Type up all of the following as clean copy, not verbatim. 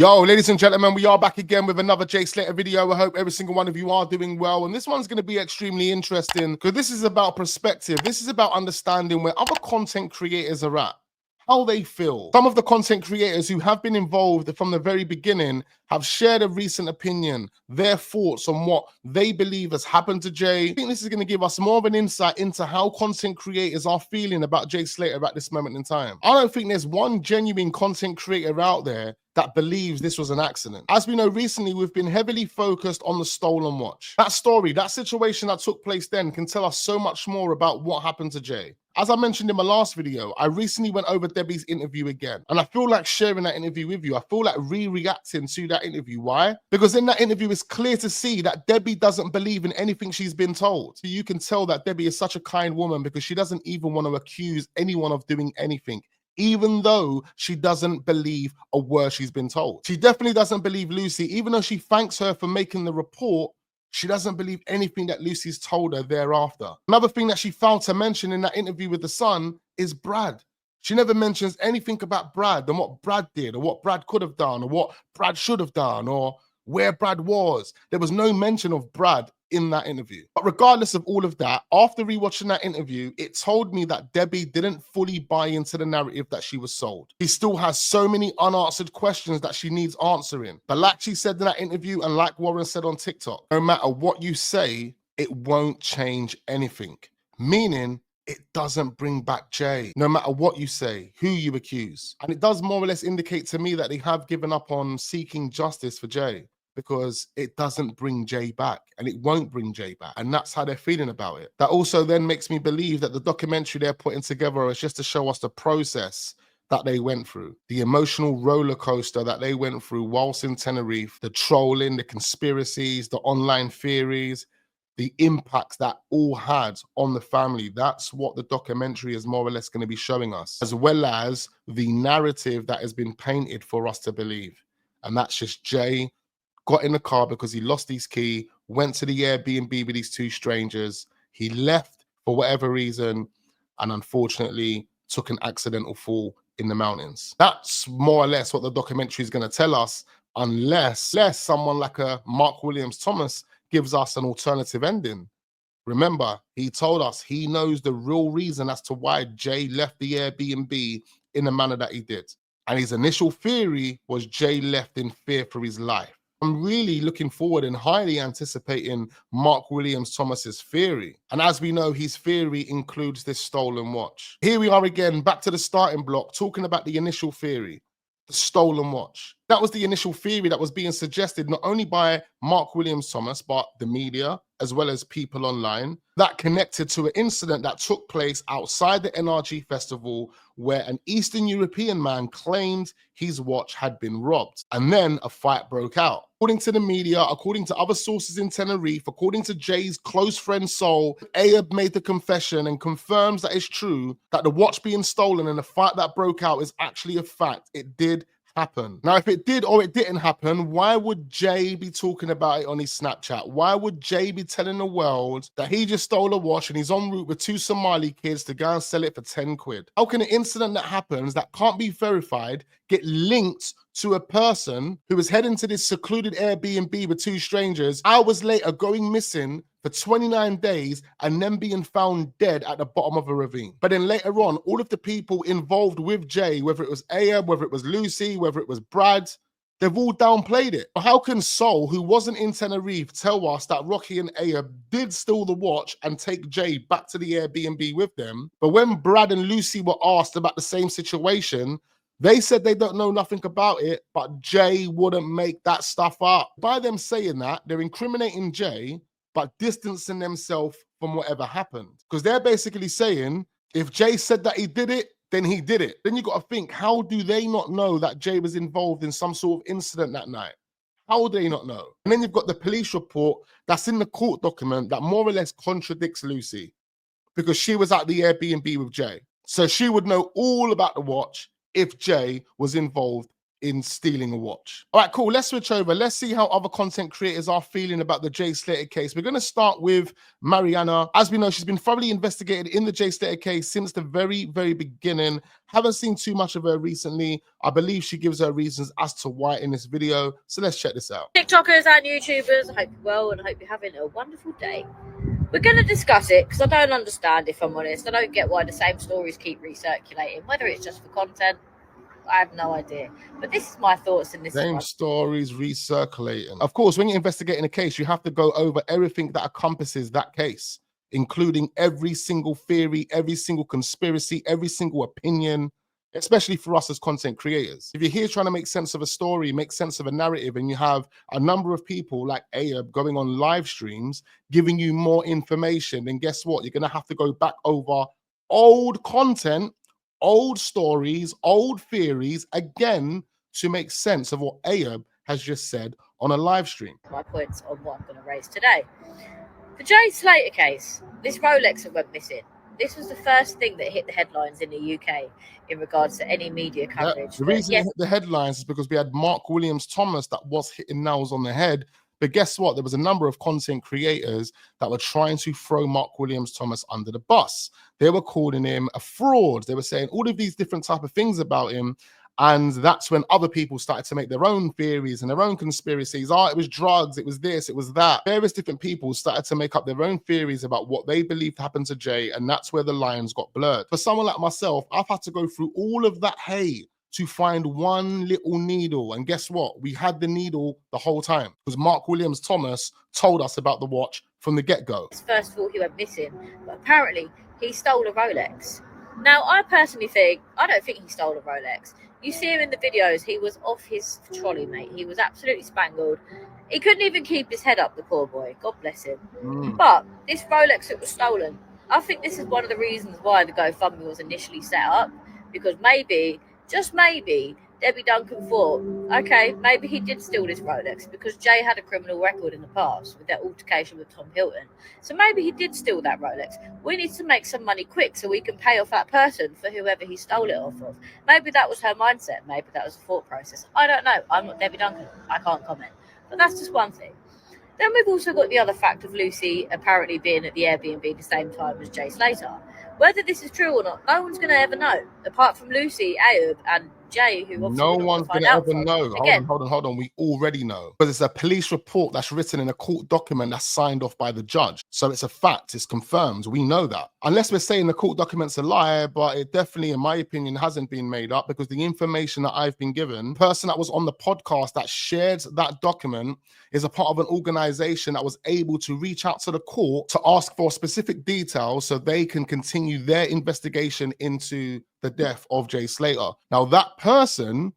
Yo, ladies and gentlemen, we are back again with another Jay Slater video. I hope every single one of you are doing well. And this one's going to be extremely interesting because this is about perspective. This is about understanding where other content creators are at, how they feel. Some of the content creators who have been involved from the very beginning have shared a recent opinion, their thoughts on what they believe has happened to Jay. I think this is going to give us more of an insight into how content creators are feeling about Jay Slater at this moment in time. I don't think there's one genuine content creator out there that believes this was an accident. As we know, recently we've been heavily focused on the stolen watch. That story, that situation that took place then can tell us so much more about what happened to Jay. As I mentioned in my last video, I recently went over Debbie's interview again, and I feel like sharing that interview with you. I feel like re-reacting to that interview. Why? Because in that interview, it's clear to see that Debbie doesn't believe in anything she's been told. So you can tell that Debbie is such a kind woman because she doesn't even want to accuse anyone of doing anything, even though she doesn't believe a word she's been told. She definitely doesn't believe Lucy, even though she thanks her for making the report. She doesn't believe anything that Lucy's told her thereafter. Another thing that she failed to mention in that interview with The Sun is Brad. She never mentions anything about Brad and what Brad did or what Brad could have done or what Brad should have done or where Brad was. There was no mention of Brad in that interview. But regardless of all of that, after rewatching that interview, it told me that Debbie didn't fully buy into the narrative that she was sold. She still has so many unanswered questions that she needs answering. But like she said in that interview, and like Warren said on TikTok, no matter what you say, it won't change anything. Meaning, it doesn't bring back Jay, no matter what you say, who you accuse. And it does more or less indicate to me that they have given up on seeking justice for Jay, because it doesn't bring Jay back and it won't bring Jay back. And that's how they're feeling about it. That also then makes me believe that the documentary they're putting together is just to show us the process that they went through, the emotional roller coaster that they went through whilst in Tenerife, the trolling, the conspiracies, the online theories, the impacts that all had on the family. That's what the documentary is more or less going to be showing us, as well as the narrative that has been painted for us to believe. And that's just Jay got in the car because he lost his key, went to the Airbnb with these two strangers. He left for whatever reason, and unfortunately took an accidental fall in the mountains. That's more or less what the documentary is going to tell us, unless someone like a Mark Williams Thomas gives us an alternative ending. Remember, he told us he knows the real reason as to why Jay left the Airbnb in the manner that he did. And his initial theory was Jay left in fear for his life. I'm really looking forward and highly anticipating Mark Williams Thomas's theory. And as we know, his theory includes this stolen watch. Here we are again, back to the starting block, talking about the initial theory, the stolen watch. That was the initial theory that was being suggested not only by Mark Williams Thomas, but the media, as well as people online, that connected to an incident that took place outside the NRG festival where an Eastern European man claimed his watch had been robbed. And then a fight broke out. According to the media, according to other sources in Tenerife, according to Jay's close friend Sol, Ayub made the confession and confirms that it's true, that the watch being stolen and the fight that broke out is actually a fact. It did happen. Now, if it did or it didn't happen, why would Jay be talking about it on his Snapchat? Why would Jay be telling the world that he just stole a watch and he's en route with two Somali kids to go and sell it for 10 quid? How can an incident that happens that can't be verified get linked to a person who was heading to this secluded Airbnb with two strangers, hours later going missing for 29 days and then being found dead at the bottom of a ravine? But then later on, all of the people involved with Jay, whether it was Ayub, whether it was Lucy, whether it was Brad, they've all downplayed it. How can Sol, who wasn't in Tenerife, tell us that Rocky and Ayub did steal the watch and take Jay back to the Airbnb with them? But when Brad and Lucy were asked about the same situation, they said they don't know nothing about it, but Jay wouldn't make that stuff up. By them saying that, they're incriminating Jay, but distancing themselves from whatever happened. Because they're basically saying, if Jay said that he did it, then he did it. Then you got to think, how do they not know that Jay was involved in some sort of incident that night? How do they not know? And then you've got the police report that's in the court document that more or less contradicts Lucy, because she was at the Airbnb with Jay. So she would know all about the watch if Jay was involved in stealing a watch. All right, cool. Let's switch over. Let's see how other content creators are feeling about the Jay SLATER case. We're going to start with Mariana. As we know, she's been thoroughly investigated in the Jay SLATER case since the very, very beginning. Haven't seen too much of her recently. I believe she gives her reasons as to why in this video. So let's check this out. TikTokers and YouTubers, I hope you're well and I hope you're having a wonderful day. We're going to discuss it because I don't understand, if I'm honest. I don't get why the same stories keep recirculating, whether it's just for content. I have no idea. But this is my thoughts and this Same is stories recirculating. Of course, when you're investigating a case, you have to go over everything that encompasses that case, including every single theory, every single conspiracy, every single opinion, especially for us as content creators. If you're here trying to make sense of a story, make sense of a narrative, and you have a number of people like Ayub going on live streams, giving you more information, then guess what? You're going to have to go back over old content, old stories, old theories, again, to make sense of what Ayub has just said on a live stream. my points on what I'm going to raise today. The Jay SLATER case, this Rolex that went missing. This was the first thing that hit the headlines in the UK in regards to any media coverage. The reason it hit the headlines is because we had Mark Williams Thomas that was hitting nails on the head. But guess what? There was a number of content creators that were trying to throw Mark Williams Thomas under the bus. They were calling him a fraud. They were saying all of these different type of things about him. And that's when other people started to make their own theories and their own conspiracies. Oh, it was drugs, it was this, it was that. Various different people started to make up their own theories about what they believed happened to Jay, and that's where the lines got blurred. For someone like myself, I've had to go through all of that hay to find one little needle. And guess what? We had the needle the whole time because Mark Williams Thomas told us about the watch from the get-go. First of all, he went missing, but apparently he stole a Rolex. Now, I personally think, I don't think he stole a Rolex. You see him in the videos, he was off his trolley, mate. He was absolutely spangled. He couldn't even keep his head up, the poor boy. God bless him. But this Rolex that was stolen, I think this is one of the reasons why the GoFundMe was initially set up, because maybe, just maybe, Debbie Duncan thought, okay, maybe he did steal this Rolex because Jay had a criminal record in the past with that altercation with Tom Hilton. So maybe he did steal that Rolex. We need to make some money quick so we can pay off that person for whoever he stole it off of. Maybe that was her mindset. Maybe that was the thought process. I don't know. I'm not Debbie Duncan. I can't comment. But that's just one thing. Then we've also got the other fact of Lucy apparently being at the Airbnb the same time as Jay SLATER. Whether this is true or not, no one's going to ever know, apart from Lucy, Ayub, and Jay, who obviously no one's going to ever know. Again, hold on. We already know because it's a police report that's written in a court document that's signed off by the judge. So it's a fact. It's confirmed. We know that. Unless we're saying the court document's a lie, but it definitely, in my opinion, hasn't been made up because the information that I've been given, the person that was on the podcast that shared that document is a part of an organization that was able to reach out to the court to ask for specific details so they can continue their investigation into the death of Jay SLATER. Now, that person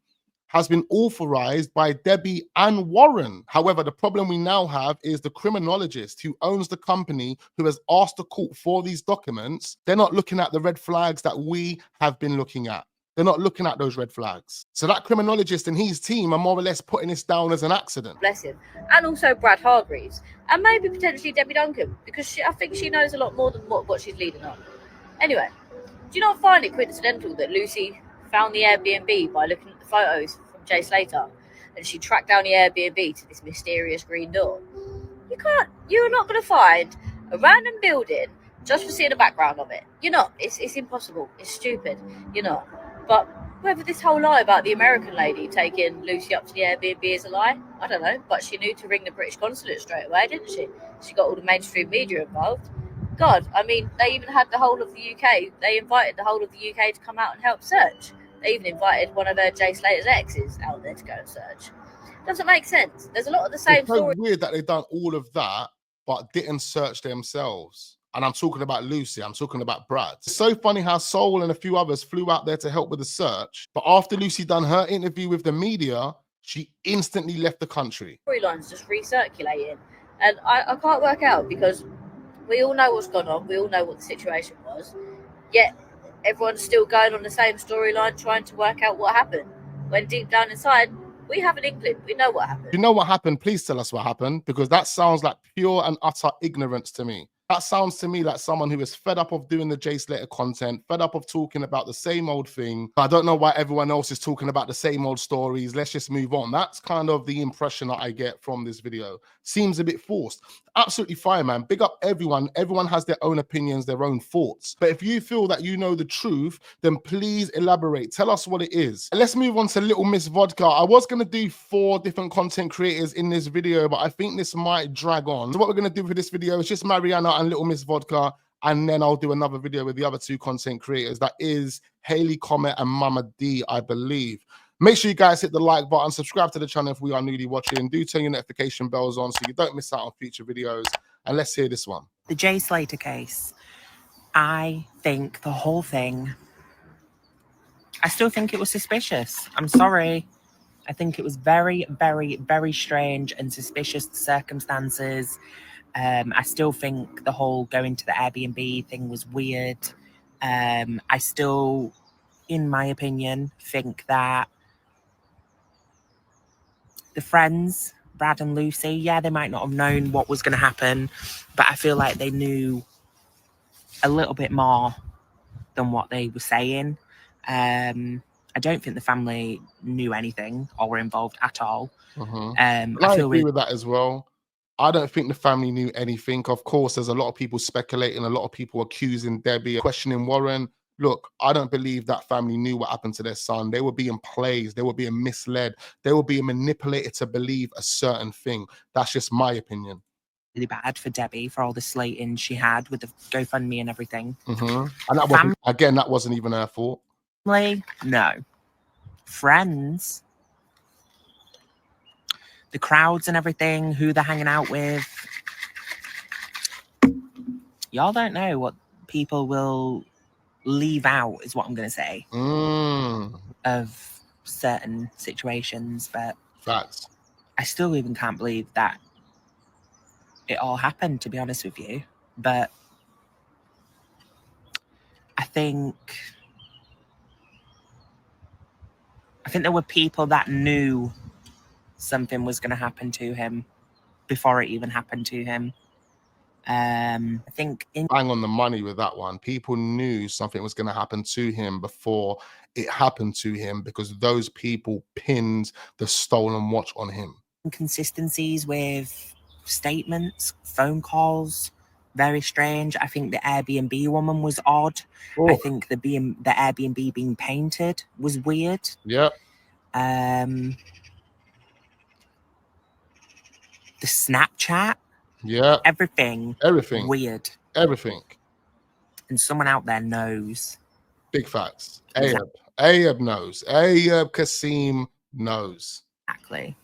has been authorized by Debbie and Warren. However, the problem we now have is the criminologist who owns the company who has asked the court for these documents. They're not looking at the red flags that we have been looking at. They're not looking at those red flags. So that criminologist and his team are more or less putting this down as an accident. Bless him. And also Brad Hargreaves. And maybe potentially Debbie Duncan, because I think she knows a lot more than what she's leading on. Anyway, do you not find it coincidental that Lucy found the Airbnb by looking at the photos from Jay SLATER, and she tracked down the Airbnb to this mysterious green door? You're not going to find a random building just for seeing the background of it. You're not. It's impossible. It's stupid. You're not. But whether this whole lie about the American lady taking Lucy up to the Airbnb is a lie, I don't know. But she knew to ring the British consulate straight away, didn't she? She got all the mainstream media involved. God, I mean, they even had the whole of the UK. They invited the whole of the UK to come out and help search. They even invited one of Jay SLATER's exes out there to go and search. Doesn't make sense. There's a lot of the same story. It's so weird that they've done all of that, but didn't search themselves. And I'm talking about Lucy. I'm talking about Brad. It's so funny how Soul and a few others flew out there to help with the search. But after Lucy done her interview with the media, she instantly left the country. Storylines just recirculating. And I can't work out because we all know what's gone on. We all know what the situation was. Yet everyone's still going on the same storyline trying to work out what happened. When deep down inside, we have an inkling. We know what happened. You know what happened? Please tell us what happened, because that sounds like pure and utter ignorance to me. That sounds to me like someone who is fed up of doing the Jay Slater content, fed up of talking about the same old thing. I don't know why everyone else is talking about the same old stories. Let's just move on. That's kind of the impression that I get from this video. Seems a bit forced. Absolutely fine, man. Big up everyone. Everyone has their own opinions, their own thoughts. But if you feel that you know the truth, then please elaborate. Tell us what it is. And let's move on to Little Miss Vodka. I was going to do 4 different content creators in this video, but I think this might drag on. So what we're going to do for this video is just Mariana and Little Miss Vodka, and then I'll do another video with the other 2 content creators. That is Haley Comet and Mama D, I believe. Make sure you guys hit the like button, subscribe to the channel if we are newly watching. Do turn your notification bells on so you don't miss out on future videos. And let's hear this one. The Jay Slater case. I think the whole thing, I still think it was suspicious. I'm sorry. I think it was very, very, very strange and suspicious, the circumstances. I still think the whole going to the Airbnb thing was weird. I still, in my opinion, think that the friends, Brad and Lucy, yeah, they might not have known what was going to happen, but I feel like they knew a little bit more than what they were saying. I don't think the family knew anything or were involved at all. I agree with that as well. I don't think the family knew anything. Of course, there's a lot of people speculating, a lot of people accusing Debbie, questioning Warren. Look, I don't believe that family knew what happened to their son. They were being played. They were being misled. They were being manipulated to believe a certain thing. That's just my opinion. Really bad for Debbie for all the slating she had with the GoFundMe and everything. And that wasn't, again, that wasn't even her fault. No. Friends, the crowds and everything, who they're hanging out with. Y'all don't know what people will leave out, is what I'm going to say, of certain situations. But facts. I still even can't believe that it all happened, to be honest with you. But I think there were people that knew something was going to happen to him before it even happened to him. I think bang on the money with that one. People knew something was going to happen to him before it happened to him, because those people pinned the stolen watch on him. Inconsistencies with statements, phone calls, very strange. I think the Airbnb woman was odd. I think the Airbnb being painted was weird. Yeah. The Snapchat. Yeah. Everything. Weird. Everything. And someone out there knows. Big facts. Ayub knows. Ayub Kasim knows. Exactly.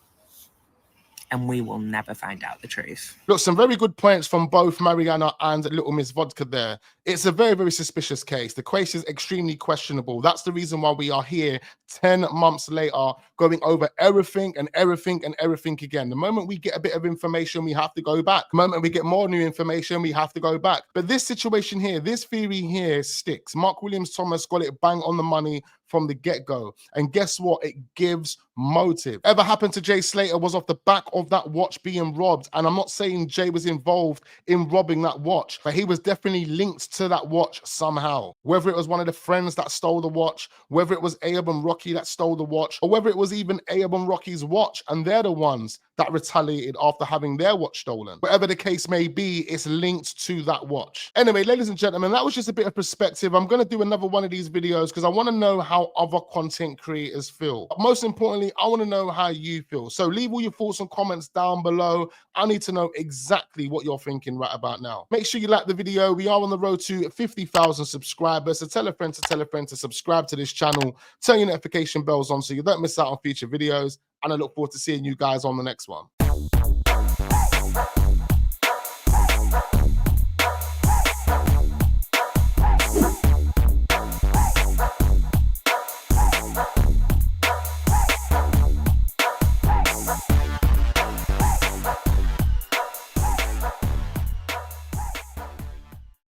And we will never find out the truth. Look, some very good points from both Mariana and Little Miss Vodka there. It's a very, very suspicious case. The case is extremely questionable. That's the reason why we are here 10 months later, going over everything and everything and everything again. The moment we get a bit of information, we have to go back. The moment we get more new information, we have to go back. But this situation here, this theory here sticks. Mark Williams Thomas got it bang on the money from the get-go. And guess what? It gives motive. Ever happened to Jay Slater was off the back of that watch being robbed. And I'm not saying Jay was involved in robbing that watch, but he was definitely linked to that watch somehow. Whether it was one of the friends that stole the watch, whether it was Ayub and Rocky that stole the watch, or whether it was even Ayub and Rocky's watch, and they're the ones that retaliated after having their watch stolen. Whatever the case may be, it's linked to that watch. Anyway, ladies and gentlemen, that was just a bit of perspective. I'm going to do another one of these videos because I want to know how other content creators feel. But most importantly, I want to know how you feel. So leave all your thoughts and comments down below. I need to know exactly what you're thinking right about now. Make sure you like the video. We are on the road to 50,000 subscribers. So tell a friend to subscribe to this channel. Turn your notification bells on so you don't miss out on future videos. And I look forward to seeing you guys on the next one.